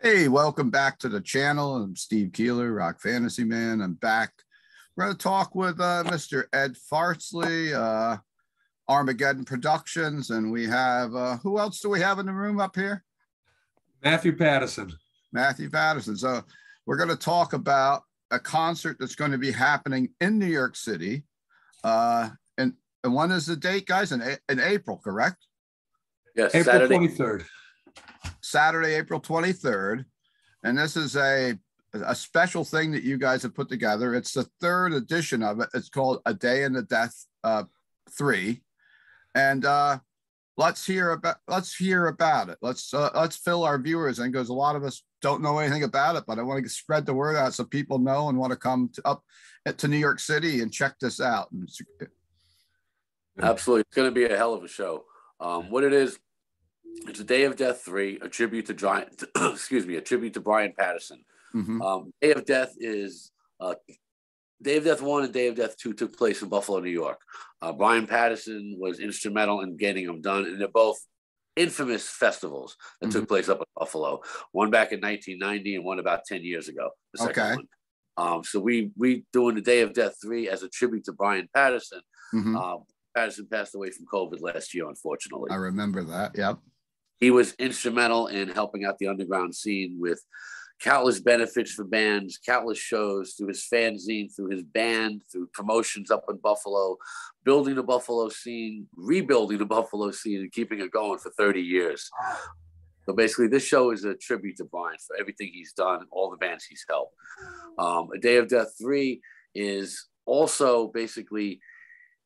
Hey, welcome back to the channel. I'm Steve Keeler, Rock Fantasy Man. I'm back. We're going to talk with Mr. Ed Farshtey, Armageddon Productions, and we have, who else do we have in the room up here? Matthew Pattison. Matthew Pattison. So we're going to talk about a concert that's going to be happening in New York City. And when is the date, guys? In April, correct? Yes, April 23rd. Saturday, April 23rd. And this is a special thing that you guys have put together. It's the third edition of it. It's called A Day in the Death 3. And let's hear about it. Let's fill our viewers in, because a lot of us don't know anything about it, but I want to spread the word out so people know and want to come up to New York City and check this out. Absolutely. It's going to be a hell of a show. What it is, it's a Day of Death 3, a tribute to Brian Pattison. Mm-hmm. Day of Death is Day of Death 1 and Day of Death 2 took place in Buffalo, New York. Brian Pattison was instrumental in getting them done, and they're both infamous festivals that took place up in Buffalo. One back in 1990 and one about 10 years ago. The second one. So we doing the Day of Death 3 as a tribute to Brian Pattison. Mm-hmm. Pattison passed away from COVID last year, unfortunately. I remember that. Yep. He was instrumental in helping out the underground scene with countless benefits for bands, countless shows, through his fanzine, through his band, through promotions up in Buffalo, building the Buffalo scene, rebuilding the Buffalo scene, and keeping it going for 30 years. So basically, this show is a tribute to Brian for everything he's done, all the bands he's helped. A Day of Death 3 is also basically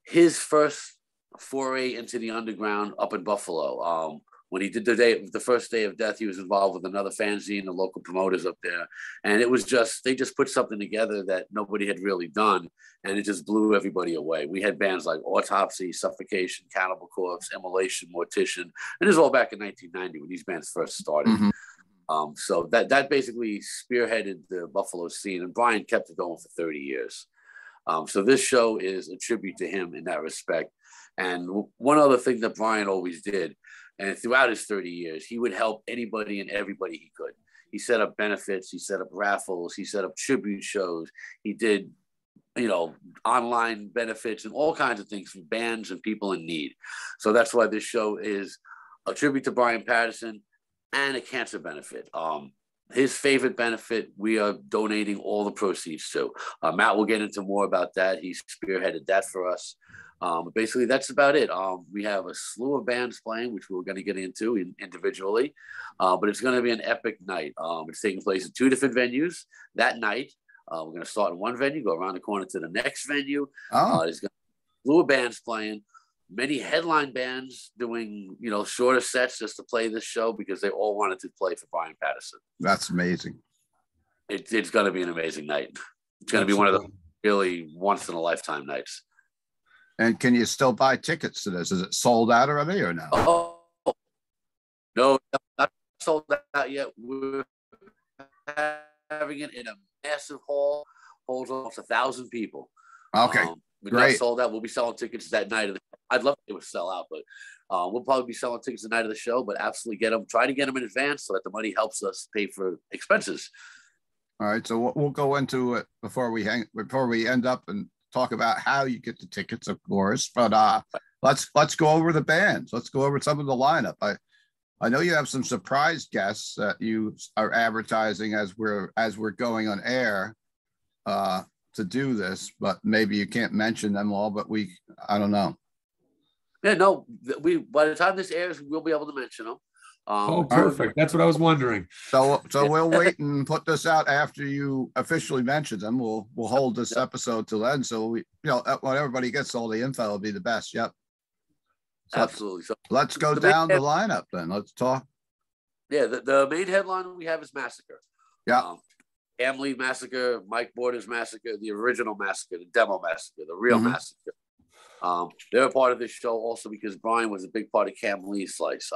his first foray into the underground up in Buffalo. When he did the first Day of Death, he was involved with another fanzine, the local promoters up there. And it was they just put something together that nobody had really done. And it just blew everybody away. We had bands like Autopsy, Suffocation, Cannibal Corpse, Immolation, Mortician. And this is all back in 1990 when these bands first started. Mm-hmm. So that basically spearheaded the Buffalo scene. And Brian kept it going for 30 years. So this show is a tribute to him in that respect. And one other thing that Brian always did, and throughout his 30 years, he would help anybody and everybody he could. He set up benefits, he set up raffles, he set up tribute shows. He did, online benefits and all kinds of things for bands and people in need. So that's why this show is a tribute to Brian Pattison and a cancer benefit. His favorite benefit, we are donating all the proceeds to. Matt will get into more about that. He spearheaded that for us. Basically, that's about it. We have a slew of bands playing, which we're going to get into individually, but it's going to be an epic night. It's taking place at 2 different venues that night. We're going to start in one venue, go around the corner to the next venue. There's going to be a slew of bands playing, many headline bands doing, shorter sets just to play this show because they all wanted to play for Brian Pattison. That's amazing. It's going to be an amazing night. It's going to be one of the really once-in-a-lifetime nights. And can you still buy tickets to this? Is it sold out already or no? Oh, no, not sold out yet. We're having it in a massive hall, holds almost 1,000 people. Okay, we're great. not sold out. We'll be selling tickets that night. I'd love it would sell out, but we'll probably be selling tickets the night of the show. But absolutely try to get them in advance so that the money helps us pay for expenses. All right, so we'll go into it before we end up and talk about how you get the tickets, of course, but let's go over the bands. Let's go over some of the lineup. I know you have some surprise guests that you are advertising as we're going on air to do this, but maybe you can't mention them all. But I don't know. Yeah, no, by the time this airs, we'll be able to mention them. Perfect. That's what I was wondering. So we'll wait and put this out after you officially mention them. We'll hold this episode till then. So when everybody gets all the info, it'll be the best. Yep. So absolutely. So let's go down the lineup then. Let's talk. Yeah, the main headline we have is Massacre. Yeah. Family Massacre, Mike Border's Massacre, the original Massacre, the demo Massacre, the real Massacre. They're a part of this show also because Brian was a big part of Cam Lee's slice,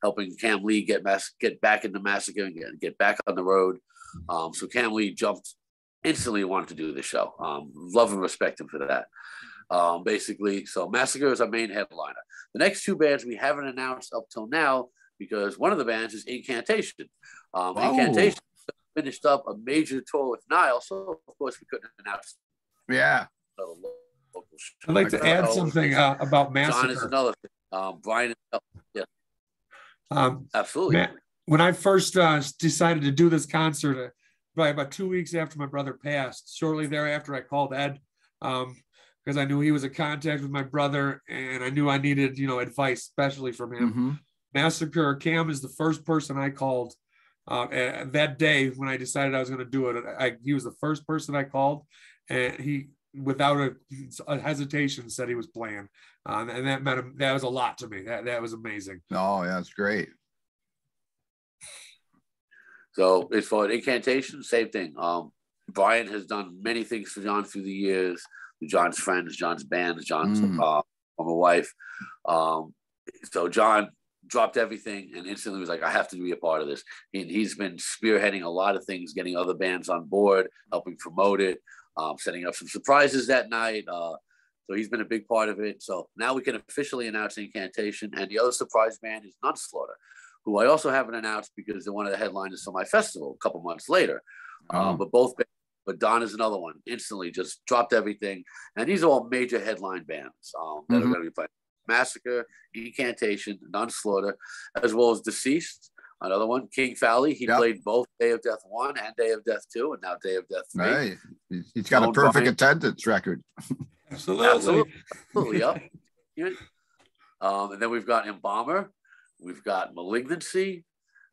helping Cam Lee get back into Massacre and get back on the road. So Cam Lee jumped instantly, wanted to do this show. Love and respect him for that. Basically, so Massacre is our main headliner. The next two bands we haven't announced up till now because one of the bands is Incantation. Incantation finished up a major tour with Nile, so of course we couldn't announce. Yeah. I'd like to add something about Massacre. John is another thing. Brian, absolutely. When I first decided to do this concert, probably about 2 weeks after my brother passed, shortly thereafter, I called Ed because I knew he was in contact with my brother, and I knew I needed, advice, especially from him. Mm-hmm. Massacre Cam is the first person I called that day when I decided I was going to do it. He was the first person I called, and he, without a hesitation, said he was playing, and that was a lot to me. That was amazing. Oh, yeah, that's great. So as for Incantation, same thing. Brian has done many things for John through the years, John's friends, John's bands, John's former wife. So John dropped everything and instantly was like, I have to be a part of this. He's been spearheading a lot of things, getting other bands on board, helping promote it, setting up some surprises that night. So he's been a big part of it. So now we can officially announce Incantation. And the other surprise band is Nunslaughter, who I also haven't announced because they're one of the headliners for my festival a couple months later. But Don is another one. Instantly just dropped everything. And these are all major headline bands that are going to be playing. Massacre, Incantation, Nunslaughter, as well as Deceased, another one. King Fowley, he played both Day of Death 1 and Day of Death 2, and now Day of Death 3. Right. He's got a perfect attendance record. Absolutely. Yep. And then we've got Embalmer, we've got Malignancy,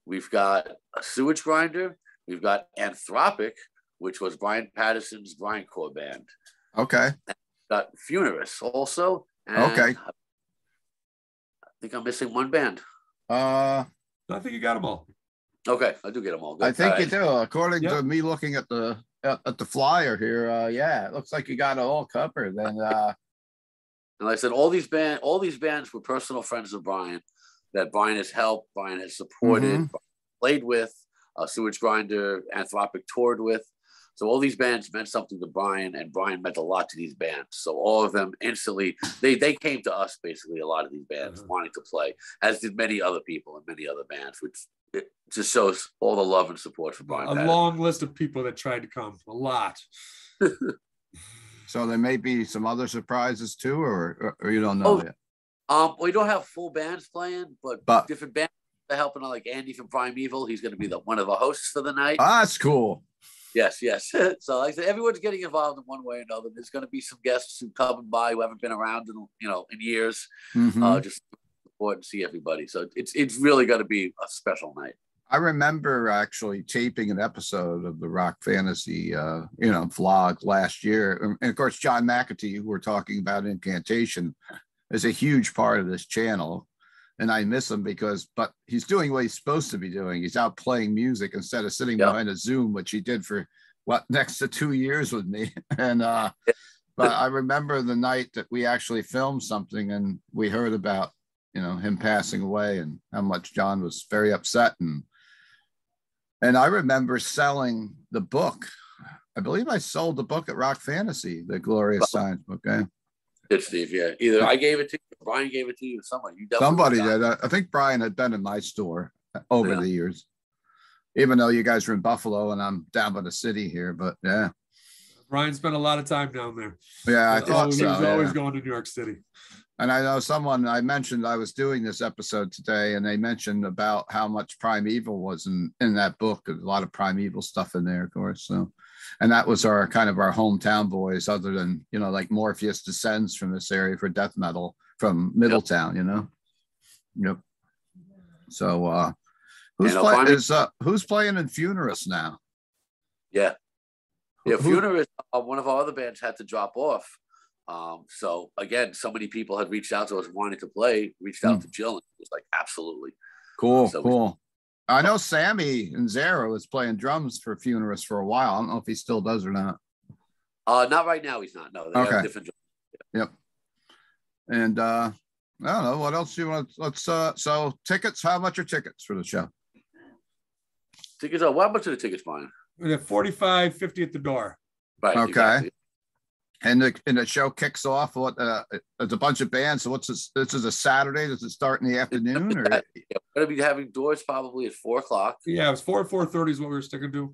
we've got a Sewage Grinder, we've got Anthropic, which was Brian Pattison's grindcore band. Okay. And we've got Funerus also. Okay. I think I'm missing one band. I think you got them all. Okay, I do get them all. Good. I think you do. According to me looking at the flyer here, it looks like you got it all covered. And like I said, all these bands were personal friends of Brian that Brian has helped, Brian has supported, played with, Sewage Grinder, Anthropic toured with. So all these bands meant something to Brian, and Brian meant a lot to these bands. So all of them instantly, they came to us, basically, a lot of these bands wanting to play, as did many other people and many other bands, which it just shows all the love and support for Brian. A long list of people that tried to come, a lot. So there may be some other surprises too, or you don't know yet? We don't have full bands playing, but different bands are helping, like Andy from Primeval. He's going to be one of the hosts for the night. That's cool. Yes. So like I said, everyone's getting involved in one way or another. There's going to be some guests who come by who haven't been around in years, just support and see everybody. So it's really going to be a special night. I remember actually taping an episode of the Rock Fantasy, vlog last year, and of course John McAtee, who we're talking about Incantation, is a huge part of this channel. And I miss him but he's doing what he's supposed to be doing. He's out playing music instead of sitting behind a Zoom, which he did for next to 2 years with me. And but I remember the night that we actually filmed something and we heard about him passing away and how much John was very upset. And I remember selling the book. I believe I sold the book at Rock Fantasy, the Glorious Science book. It's Steve, yeah. Either I gave it to you, or Brian gave it to you, or somebody did. I think Brian had been in my store over the years, even though you guys are in Buffalo and I'm down by the city here. But yeah, Brian spent a lot of time down there. Yeah, I thought so. He was always going to New York City. And I know I mentioned I was doing this episode today, and they mentioned about how much Primeval was in that book. There's a lot of Primeval stuff in there, of course. So, and that was our hometown boys, other than like Morpheus descends from this area for death metal from Middletown. Yep. So, who's playing in Funerus now? Yeah. Funerus. One of our other bands had to drop off. So again, so many people had reached out to us wanting to play, reached out to Jill, and it was like, absolutely. Cool. I know Sammy and Zara was playing drums for Funerus for a while. I don't know if he still does or not. Not right now. He's not. No, they have different drums. Yep. And I don't know what else you want. So tickets. How much are tickets for the show? Tickets are. How much are the tickets, Brian? $45.50 at the door. Right. Okay. Exactly. And the show kicks off. What it's a bunch of bands. So what's this is a Saturday. Does it start in the afternoon? Or we're gonna be having doors probably at 4:00. Yeah, it was 4:30 is what we were sticking to.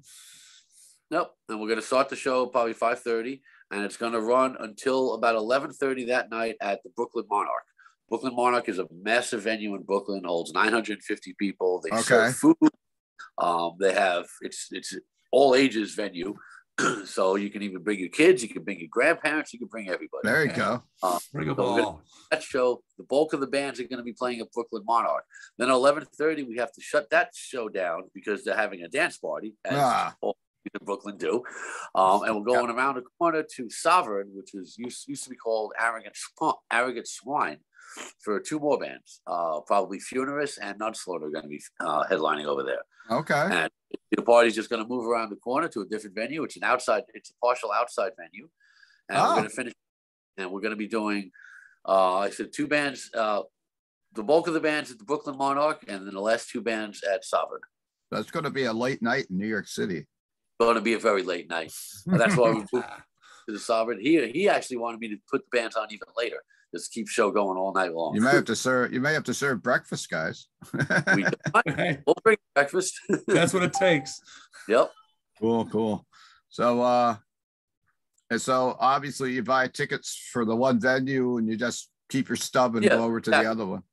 Nope. And we're gonna start the show probably 5:30, and it's gonna run until about 11:30 that night at the Brooklyn Monarch. Brooklyn Monarch is a massive venue in Brooklyn, holds 950 people. They serve food. They have it's all ages venue. So you can even bring your kids, you can bring your grandparents, you can bring everybody. There you go. Bring them all. That show, the bulk of the bands are going to be playing at Brooklyn Monarch. Then at 11:30, we have to shut that show down because they're having a dance party, as all in Brooklyn do. And we're going around the corner to Sovereign, which used to be called Arrogant Swine, for 2 more bands. Probably Funerus and Nunslaughter are going to be headlining over there. Okay. And the party's just going to move around the corner to a different venue. It's a partial outside venue. And we're going to finish, and we're going to be doing, I said 2 bands, the bulk of the bands at the Brooklyn Monarch, and then the last 2 bands at Sovereign. That's going to be a late night in New York City. Going to be a very late night. And that's why we moved to the Sovereign. He actually wanted me to put the bands on even later. Just keep show going all night long. You may have to serve breakfast, guys. We'll bring breakfast. That's what it takes. Yep. Cool. So obviously you buy tickets for the one venue and you just keep your stub and go over to the other one.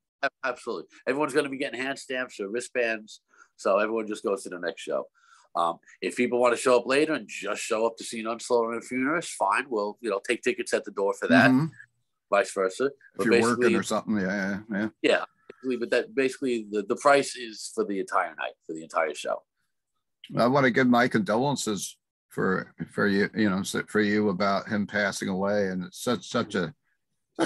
Absolutely. Everyone's going to be getting hand stamps or wristbands. So everyone just goes to the next show. If people want to show up later and just show up to see Nunslaughter and Funerus, fine. We'll take tickets at the door for that. Mm-hmm. Vice versa. If you're working or something, yeah. But that basically the price is for the entire night, for the entire show. I want to give my condolences for you, for you about him passing away, and it's such an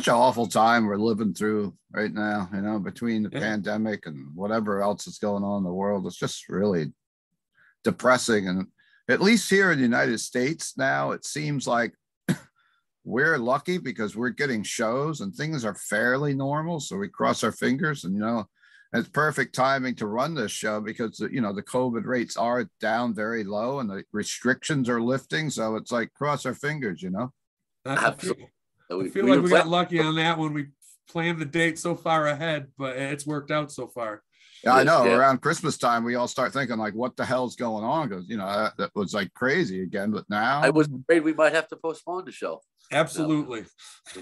awful time we're living through right now. Between the pandemic and whatever else is going on in the world, it's just really depressing. And at least here in the United States now, it seems like we're lucky because we're getting shows and things are fairly normal. So we cross our fingers, and, it's perfect timing to run this show because, the COVID rates are down very low and the restrictions are lifting. So it's like, cross our fingers, Absolutely. I feel like we got lucky on that when we planned the date so far ahead, but it's worked out so far. Yeah, I know. Around Christmas time, we all start thinking like, what the hell's going on? Because, that was like crazy again. But now I was afraid we might have to postpone the show. Absolutely.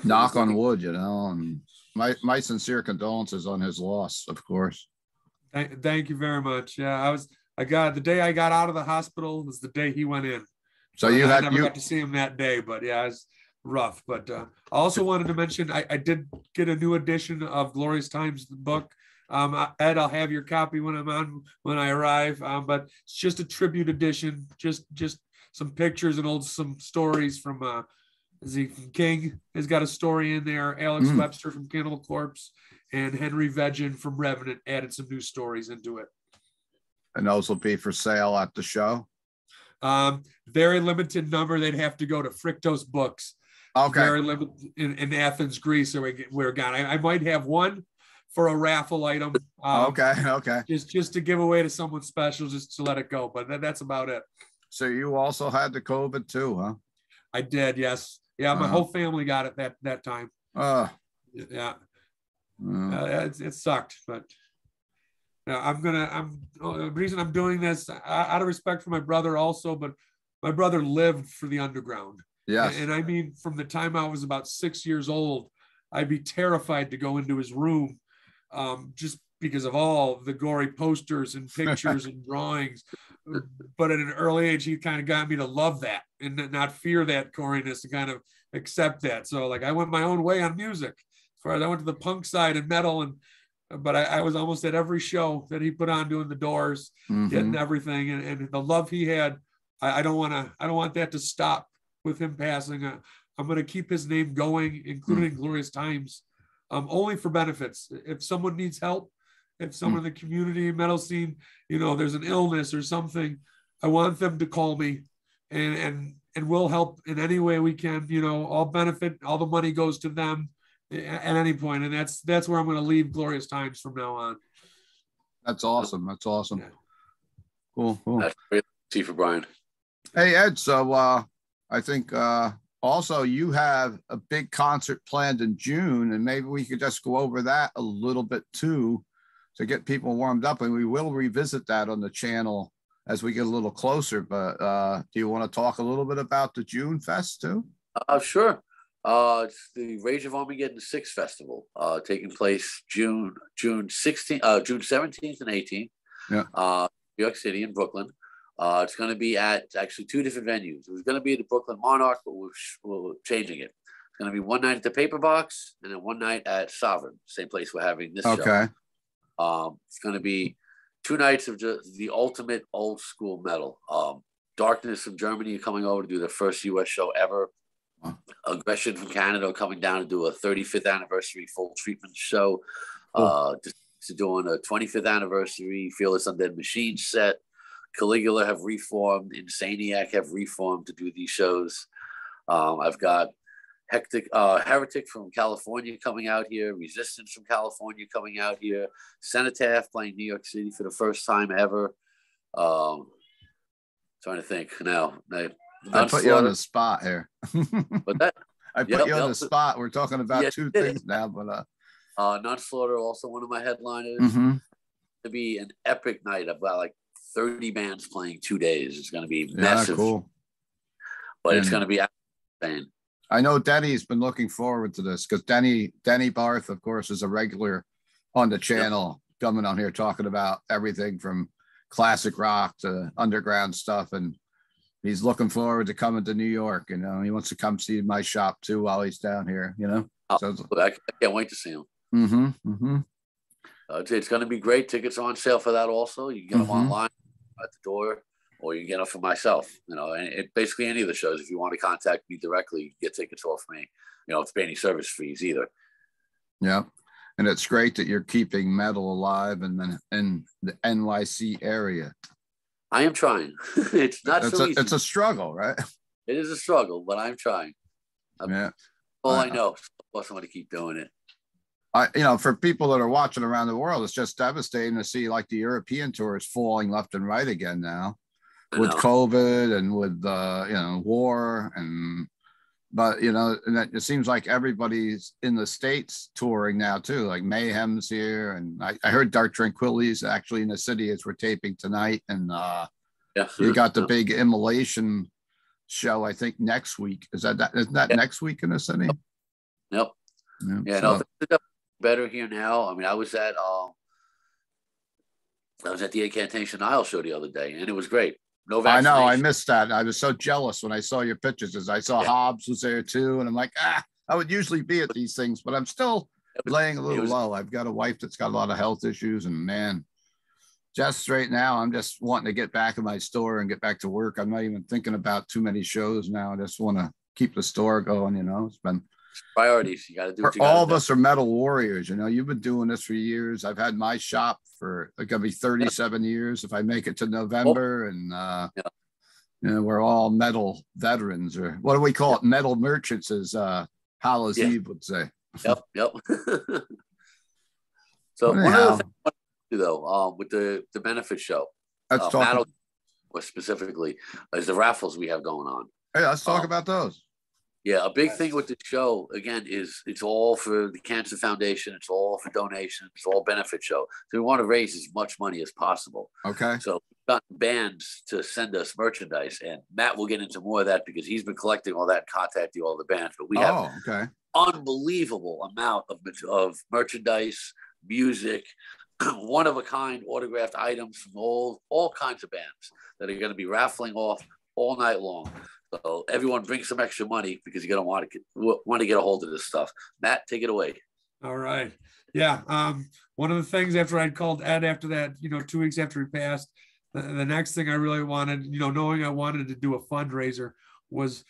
Knock on wood, and my sincere condolences on his loss, of course. Thank you very much. Yeah, the day I got out of the hospital was the day he went in. So I never got to see him that day, but yeah, it's rough. But I also wanted to mention I did get a new edition of Glorious Times, the book. Ed, I'll have your copy when I arrive. But it's just a tribute edition, just some pictures and some stories from King has got a story in there. Alex Webster from Cannibal Corpse and Henry Vegeon from Revenant added some new stories into it. And those will be for sale at the show? Very limited number. They'd have to go to Frictos Books. Okay. Very limited in Athens, Greece. So we're gone. I might have one for a raffle item. Okay. Just to give away to someone special, just to let it go. But that's about it. So you also had the COVID too, huh? I did, yes. Yeah, my whole family got it that time. Yeah. It sucked, but the reason I'm doing this out of respect for my brother also, but my brother lived for the underground. Yes. And I mean, from the time I was about 6 years old, I'd be terrified to go into his room, just because of all the gory posters and pictures and drawings. But at an early age, he kind of got me to love that and not fear that goriness and kind of accept that. So like I went my own way on music. As far as I went to the punk side and metal, but I was almost at every show that he put on doing the Doors, getting everything. And the love he had, I don't want that to stop with him passing. I'm going to keep his name going, including Glorious Times, only for benefits. If someone needs help, if someone in the community metal scene, there's an illness or something, I want them to call me and we'll help in any way we can. All benefit, all the money goes to them at any point. And that's where I'm going to leave Glorious Times from now on. That's awesome. Yeah. Cool. That's great to see for Brian. Hey, Ed. So I think all also, you have a big concert planned in June, and maybe we could just go over that a little bit too to get people warmed up. And we will revisit that on the channel as we get a little closer. But do you want to talk a little bit about the June Fest too? Sure. It's the Rage of Armageddon 6 Festival, taking place June 16th, June 17th and 18th. Yeah. New York City and Brooklyn. It's going to be at actually 2 different venues. It was going to be at the Brooklyn Monarch, but we're changing it. It's going to be one night at the Paper Box and then one night at Sovereign, same place we're having this show. It's going to be 2 nights of just the ultimate old school metal. Darkness from Germany are coming over to do their first U.S. show ever. Aggression from Canada coming down to do a 35th anniversary full treatment show. Doing a 25th anniversary Fearless Undead Machine set. Caligula have reformed. Insaniac have reformed to do these shows. I've got Heretic from California coming out here. Resistance from California coming out here. Cenotaph playing New York City for the first time ever. Trying to think now. I put you on the spot here. But that I put you on the spot. We're talking about 2 things now, but Nunslaughter, also one of my headliners. To be an epic night. I've got like 30 bands playing 2 days. It's going to be massive. Cool. But it's going to be insane. I know Denny's been looking forward to this because Denny Barth, of course, is a regular on the channel, coming on here talking about everything from classic rock to underground stuff, and he's looking forward to coming to New York. You know, he wants to come see my shop too while he's down here. You know, so I can't wait to see him. It's going to be great. Tickets are on sale for that also. You can get them online at the door, or you can get them for myself. You know, and basically any of the shows, if you want to contact me directly, you can get tickets off me. You know, it's pay any service fees either. Yeah. And it's great that you're keeping metal alive in the N.Y.C. area. I am trying. It's not so easy. It's a struggle, right? It is a struggle, but I'm trying. I know. Of course, I'm going to keep doing it. For people that are watching around the world, it's just devastating to see like the European tours falling left and right again now with COVID and with war but and it seems like everybody's in the States touring now too, like Mayhem's here, and I heard Dark Tranquillity's actually in the city as we're taping tonight, and you got the big Immolation show I think next week. Isn't that next week in the city? Yep. It's better here now. I mean, I was at the Incantation Isle show the other day, and it was great. No vaccination. I know, I missed that. I was so jealous when I saw your pictures, as I saw Hobbs was there too, and I'm like, I would usually be at these things, but I'm still laying a little low. I've got a wife that's got a lot of health issues, and man, just right now, I'm just wanting to get back in my store and get back to work. I'm not even thinking about too many shows now. I just want to keep the store going. It's been priorities. You got to do what you all of us are metal warriors. You've been doing this for years. I've had my shop for gonna be 37 years if I make it to November, and we're all metal veterans, or what do we call it? Metal merchants, as Hallows Eve would say. Yep. So one other thing I want to do though, with the benefit show, metal specifically, is the raffles we have going on. Hey, let's talk about those. Yeah, a big thing with the show, again, is it's all for the Cancer Foundation. It's all for donations. It's all benefit show. So we want to raise as much money as possible. Okay. So we've got bands to send us merchandise. And Matt will get into more of that because he's been collecting all that, contacting all the bands. But we have unbelievable amount of merchandise, music, one-of-a-kind autographed items from all kinds of bands that are going to be raffling off all night long. So everyone bring some extra money because you're going to want to get a hold of this stuff. Matt, take it away. All right. Yeah. One of the things after I'd called Ed after that, 2 weeks after he passed, the next thing I really wanted, knowing I wanted to do a fundraiser, was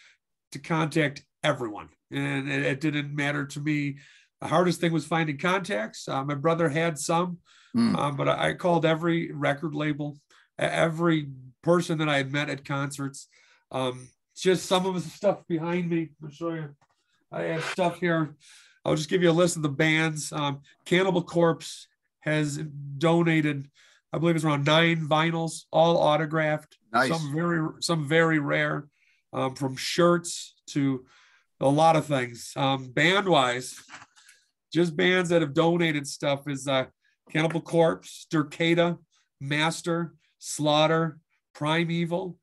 to contact everyone. And it didn't matter to me. The hardest thing was finding contacts. My brother had some, but I called every record label, every person that I had met at concerts. Just some of the stuff behind me. I'll show you. I have stuff here. I'll just give you a list of the bands. Cannibal Corpse has donated, I believe it's around 9 vinyls, all autographed. Nice. Some very rare, from shirts to A lot of things. Band wise, just bands that have donated stuff is Cannibal Corpse, Dercada, Master, Slaughter, Primeval,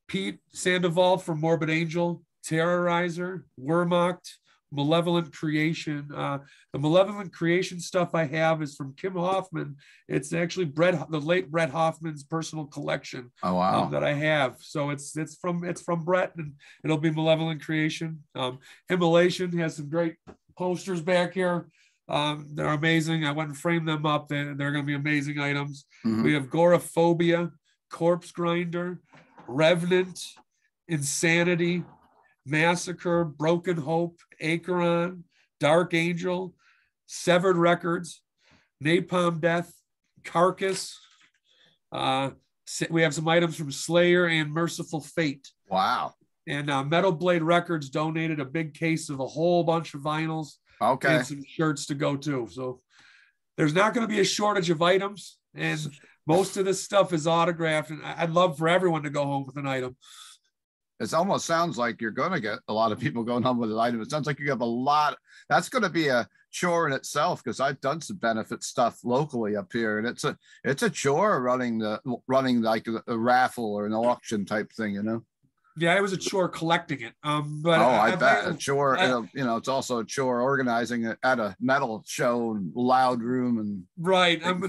Pete Sandoval from Morbid Angel, Terrorizer, Wehrmacht, Malevolent Creation. The Malevolent Creation stuff I have is from Kim Hoffman. It's actually the late Brett Hoffman's personal collection. Oh wow! That I have. So it's from Brett, and it'll be Malevolent Creation. Immolation has some great posters back here. They're amazing. I went and framed them up. They're going to be amazing items. Mhm. We have Goraphobia, Corpse Grinder, Revenant, Insanity, Massacre, Broken Hope, Acheron, Dark Angel, Severed Records, Napalm Death, Carcass. We have some items from Slayer and Merciful Fate. Wow. And Metal Blade Records donated a big case of a whole bunch of vinyls. Okay. And some shirts to go too. So there's not going to be a shortage of items. And most of this stuff is autographed. And I'd love for everyone to go home with an item. It almost sounds like you're going to get a lot of people going home with an item. It sounds like you have a lot. That's going to be a chore in itself, because I've done some benefit stuff locally up here, and it's a chore running like a raffle or an auction type thing, you know. Yeah, it was a chore collecting it. But I bet a chore. It's also a chore organizing it at a metal show and loud room and right. I'm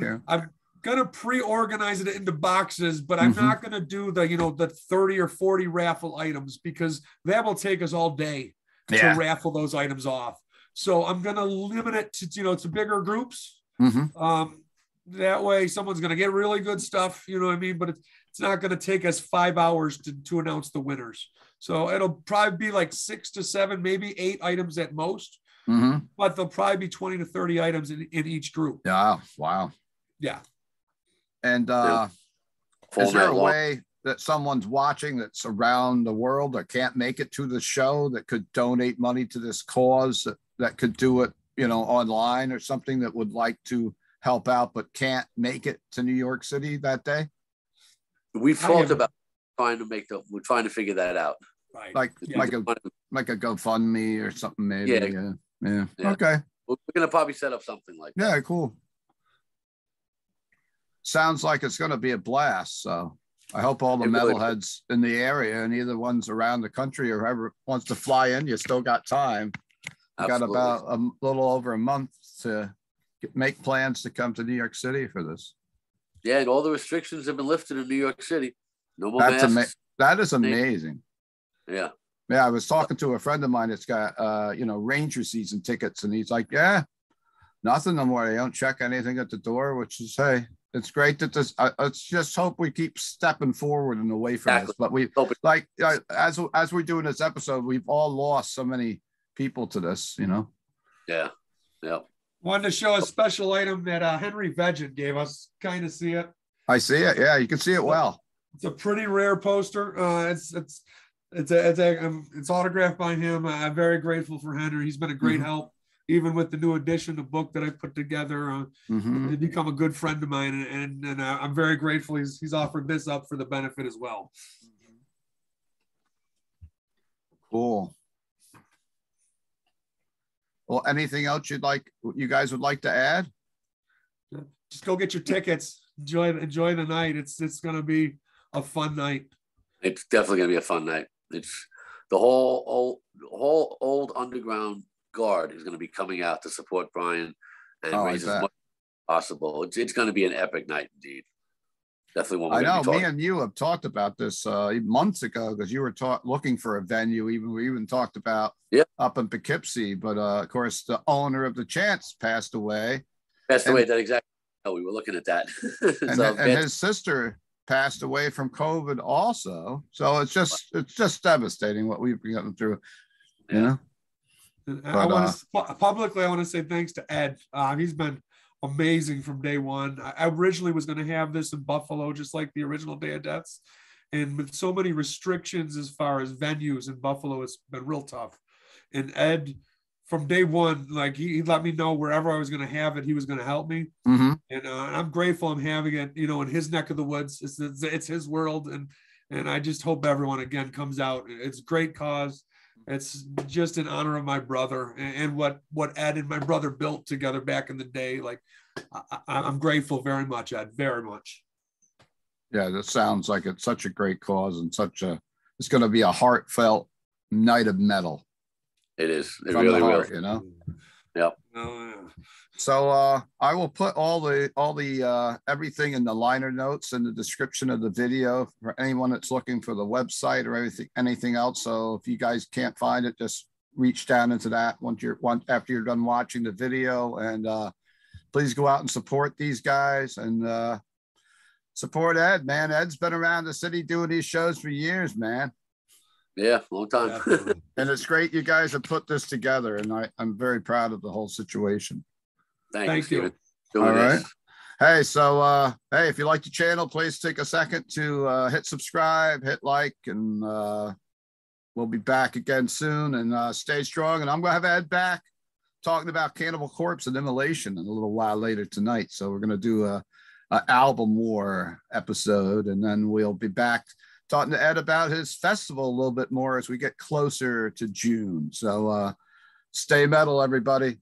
gonna pre-organize it into boxes, but I'm not gonna do the 30 or 40 raffle items, because that will take us all day to raffle those items off. So I'm gonna limit it to bigger groups. That way someone's gonna get really good stuff, you know what I mean? But it's not gonna take us 5 hours to announce the winners. So it'll probably be like 6 to 7, maybe 8 items at most. But there'll probably be 20 to 30 items in each group. Yeah. Wow. Yeah. And is there a way that someone's watching that's around the world that can't make it to the show that could donate money to this cause, that could do it, online or something, that would like to help out but can't make it to New York City that day? We've talked about we're trying to figure that out. Right. Like a GoFundMe or something, maybe. Yeah. Okay. We're gonna probably set up something like that. Yeah, cool. Sounds like it's going to be a blast. So I hope all the metalheads in the area, and either ones around the country or whoever wants to fly in, you still got time. You got about a little over a month to make plans to come to New York City for this. Yeah, and all the restrictions have been lifted in New York City. No more masks. That is amazing. Yeah. Yeah, I was talking to a friend of mine that's got, Ranger season tickets, and he's like, yeah, nothing no more. They don't check anything at the door, which is, hey, it's great that this. Let's just hope we keep stepping forward and away from this. But we as we're doing this episode, we've all lost so many people to this. Yeah. Wanted to show a special item that Henry Vegeon gave us. Kind of see it. I see it. Yeah, you can see it well. It's a pretty rare poster. It's autographed by him. I'm very grateful for Henry. He's been a great help. Even with the new edition, the book that I put together, he's become a good friend of mine, and I'm very grateful he's offered this up for the benefit as well. Cool. Well, anything else you guys would like to add? Just go get your tickets. Enjoy the night. It's going to be a fun night. It's definitely going to be a fun night. It's the whole old underground guard is going to be coming out to support Brian and raise as much as possible. It's going to be an epic night indeed. Definitely one. I know me and you have talked about this months ago, because you were looking for a venue. We even talked about up in Poughkeepsie, but of course the owner of the Chance passed away. That exactly. Oh, we were looking at that. and his sister passed away from COVID also. So it's just devastating what we've been going through. Yeah. I want to say thanks to Ed. He's been amazing from day one. I originally was going to have this in Buffalo, just like the original Day of Deaths. And with so many restrictions as far as venues in Buffalo, it's been real tough. And Ed, from day one, like he let me know wherever I was going to have it, he was going to help me. And I'm grateful I'm having it, in his neck of the woods. It's his world. And And I just hope everyone again comes out. It's a great cause. It's just in honor of my brother and what Ed and my brother built together back in the day. Like, I'm grateful very much, Ed, very much. Yeah, that sounds like it's such a great cause and it's going to be a heartfelt night of metal. It is. It from really the heart, will. you know? Yep. Oh, yeah. So I will put all the everything in the liner notes in the description of the video for anyone that's looking for the website or anything else. So if you guys can't find it, just reach down into that after you're done watching the video, and please go out and support these guys and support Ed, man. Ed's been around the city doing these shows for years, man. Yeah, long time. And it's great you guys have put this together, and I'm very proud of the whole situation. Thank you. All right. Hey, so hey, if you like the channel, please take a second to hit subscribe, hit like, and we'll be back again soon. And stay strong. And I'm gonna have Ed back talking about Cannibal Corpse and Immolation in a little while later tonight. So we're gonna do a album war episode, and then we'll be back talking to Ed about his festival a little bit more as we get closer to June. So stay metal, everybody.